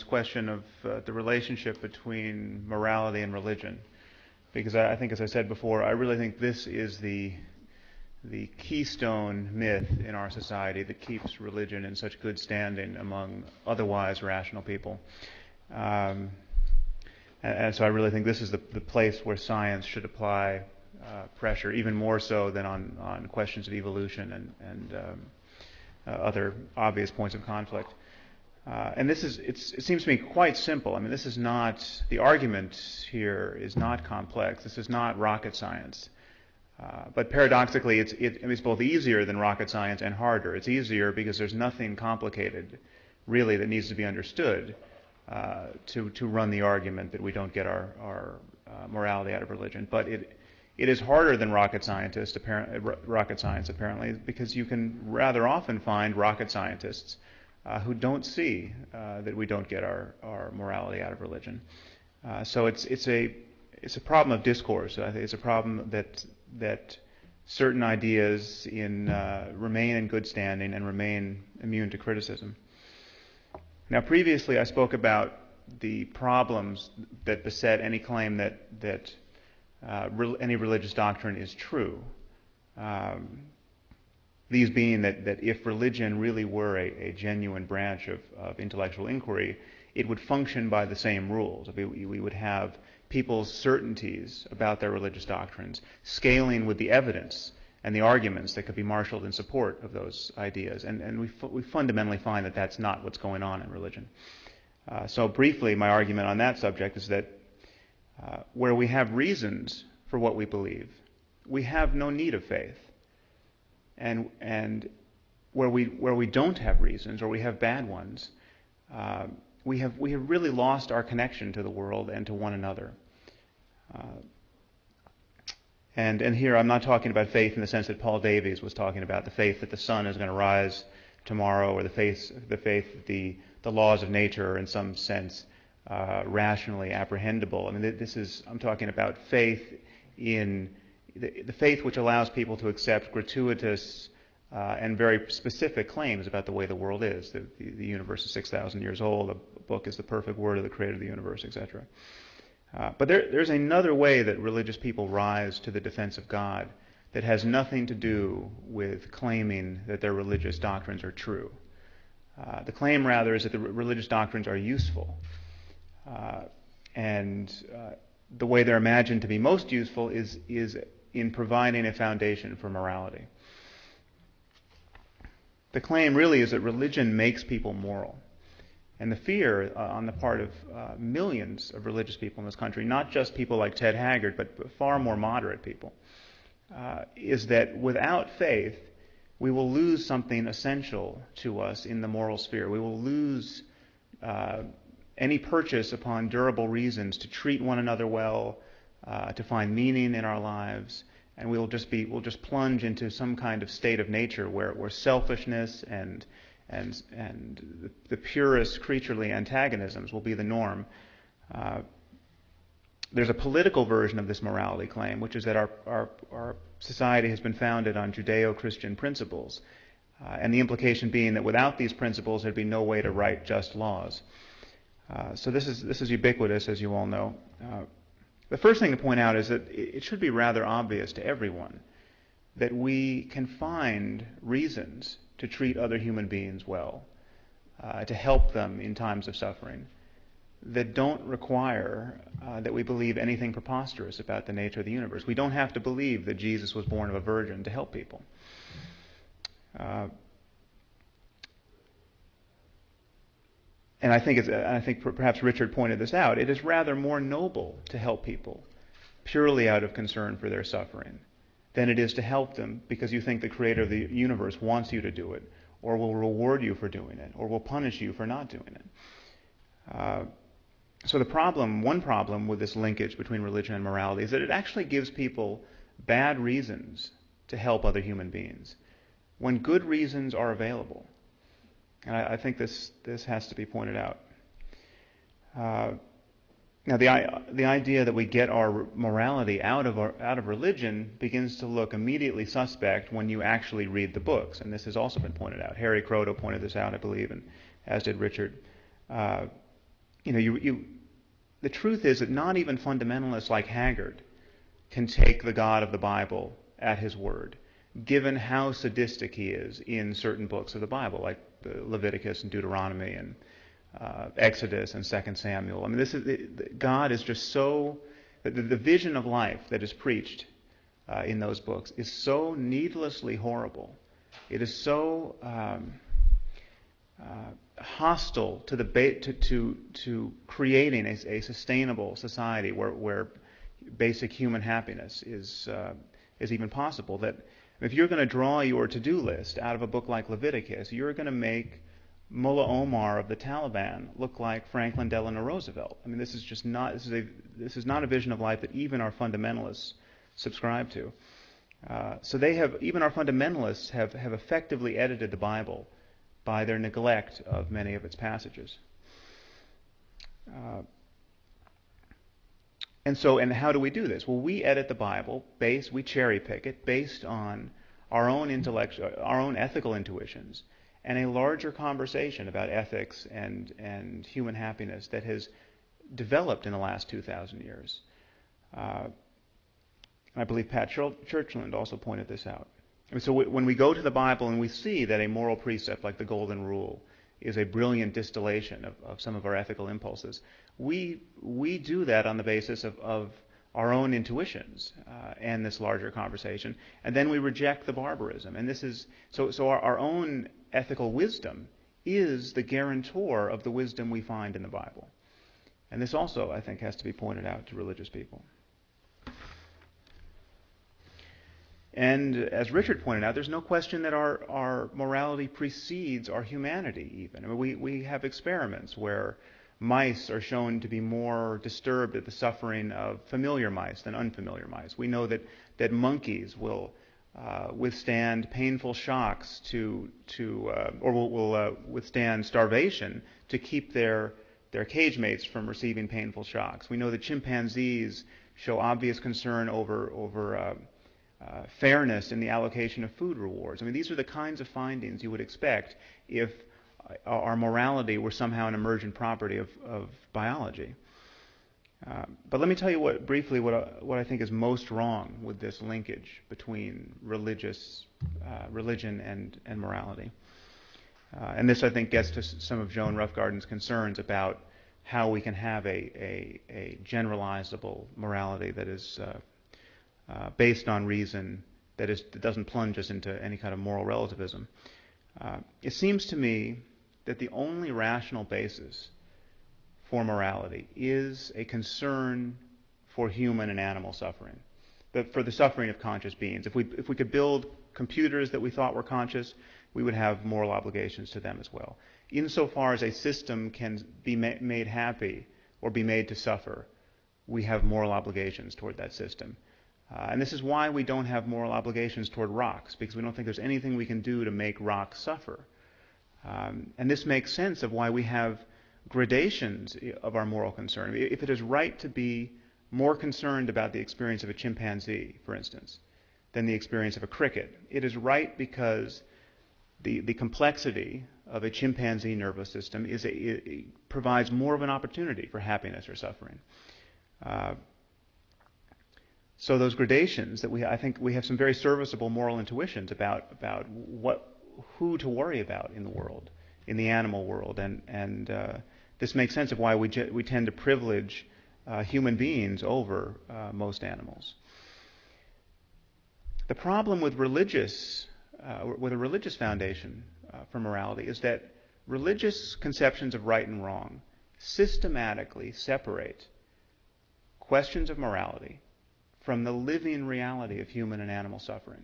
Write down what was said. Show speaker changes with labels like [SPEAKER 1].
[SPEAKER 1] question of the relationship between morality and religion, because I think, as I said before, I really think this is the keystone myth in our society that keeps religion in such good standing among otherwise rational people. And so I really think this is the place where science should apply pressure, even more so than on questions of evolution and other obvious points of conflict. And it seems to me quite simple. I mean, this is not, the argument here is not complex. This is not rocket science. But paradoxically, it's both easier than rocket science and harder. It's easier because there's nothing complicated, really, that needs to be understood to run the argument that we don't get our morality out of religion. But it is harder than rocket science, apparently, because you can rather often find rocket scientists who don't see that we don't get our morality out of religion. So it's a problem of discourse. I think it's a problem that certain ideas remain in good standing and remain immune to criticism. Now, previously I spoke about the problems that beset any claim that any religious doctrine is true. These being that if religion really were a genuine branch of intellectual inquiry, it would function by the same rules. We would have people's certainties about their religious doctrines scaling with the evidence and the arguments that could be marshaled in support of those ideas. And we fundamentally find that that's not what's going on in religion. So briefly, my argument on that subject is that where we have reasons for what we believe, we have no need of faith. And where we don't have reasons, or we have bad ones, we have really lost our connection to the world and to one another. And here I'm not talking about faith in the sense that Paul Davies was talking about, the faith that the sun is going to rise tomorrow, or the faith that the laws of nature are in some sense rationally apprehendable. I mean, I'm talking about faith in the faith which allows people to accept gratuitous and very specific claims about the way the world is. The universe is 6,000 years old. A book is the perfect word of the creator of the universe, etc. But there's another way that religious people rise to the defense of God that has nothing to do with claiming that their religious doctrines are true. The claim, rather, is that the religious doctrines are useful. And the way they're imagined to be most useful is in providing a foundation for morality. The claim really is that religion makes people moral. And the fear on the part of millions of religious people in this country, not just people like Ted Haggard, but far more moderate people, is that without faith, we will lose something essential to us in the moral sphere. We will lose any purchase upon durable reasons to treat one another well, to find meaning in our lives, and we'll just plunge into some kind of state of nature where selfishness and the purest creaturely antagonisms will be the norm. There's a political version of this morality claim, which is that our society has been founded on Judeo-Christian principles, and the implication being that without these principles there'd be no way to write just laws. So this is ubiquitous, as you all know. The first thing to point out is that it should be rather obvious to everyone that we can find reasons to treat other human beings well, to help them in times of suffering, that don't require that we believe anything preposterous about the nature of the universe. We don't have to believe that Jesus was born of a virgin to help people. And I think perhaps Richard pointed this out, it is rather more noble to help people purely out of concern for their suffering than it is to help them because you think the creator of the universe wants you to do it, or will reward you for doing it, or will punish you for not doing it. So one problem with this linkage between religion and morality is that it actually gives people bad reasons to help other human beings when good reasons are available. And I think this has to be pointed out. Now, the idea that we get our morality out of religion begins to look immediately suspect when you actually read the books, and this has also been pointed out. Harry Kroto pointed this out, I believe, and as did Richard. the truth is that not even fundamentalists like Haggard can take the God of the Bible at his word, given how sadistic he is in certain books of the Bible, like Leviticus and Deuteronomy and Exodus and 2 Samuel. I mean, God is just so, the vision of life that is preached in those books is so needlessly horrible. It is so hostile to creating a sustainable society where basic human happiness is even possible, that if you're going to draw your to-do list out of a book like Leviticus, you're going to make Mullah Omar of the Taliban look like Franklin Delano Roosevelt. I mean, this is not a vision of life that even our fundamentalists subscribe to. So even our fundamentalists have effectively edited the Bible by their neglect of many of its passages. And how do we do this? Well, we edit the Bible we cherry pick it based on our own ethical intuitions and a larger conversation about ethics and human happiness that has developed in the last 2,000 years. I believe Pat Churchland also pointed this out. So when we go to the Bible and we see that a moral precept like the Golden Rule is a brilliant distillation of some of our ethical impulses, we do that on the basis of our own intuitions and this larger conversation, and then we reject the barbarism. And this is so our own ethical wisdom is the guarantor of the wisdom we find in the Bible. And this also, I think, has to be pointed out to religious people. And as Richard pointed out, there's no question that our morality precedes our humanity even. I mean, we have experiments where mice are shown to be more disturbed at the suffering of familiar mice than unfamiliar mice. We know that monkeys will withstand painful shocks or will withstand starvation to keep their cage mates from receiving painful shocks. We know that chimpanzees show obvious concern over fairness in the allocation of food rewards. I mean, these are the kinds of findings you would expect if our morality were somehow an emergent property of biology. But let me tell you briefly what I think is most wrong with this linkage between religion and morality. And this, I think, gets to some of Joan Roughgarden's concerns about how we can have a generalizable morality that is based on reason, that doesn't plunge us into any kind of moral relativism. It seems to me that the only rational basis for morality is a concern for human and animal suffering, for the suffering of conscious beings. If we could build computers that we thought were conscious, we would have moral obligations to them as well. Insofar as a system can be made happy or be made to suffer, we have moral obligations toward that system. And this is why we don't have moral obligations toward rocks, because we don't think there's anything we can do to make rocks suffer. And this makes sense of why we have gradations of our moral concern. If it is right to be more concerned about the experience of a chimpanzee, for instance, than the experience of a cricket, it is right because the complexity of a chimpanzee nervous system it provides more of an opportunity for happiness or suffering. So those gradations that I think we have some very serviceable moral intuitions about who to worry about in the world, in the animal world, and this makes sense of why we tend to privilege human beings over most animals. The problem with a religious foundation for morality is that religious conceptions of right and wrong systematically separate questions of morality from the living reality of human and animal suffering.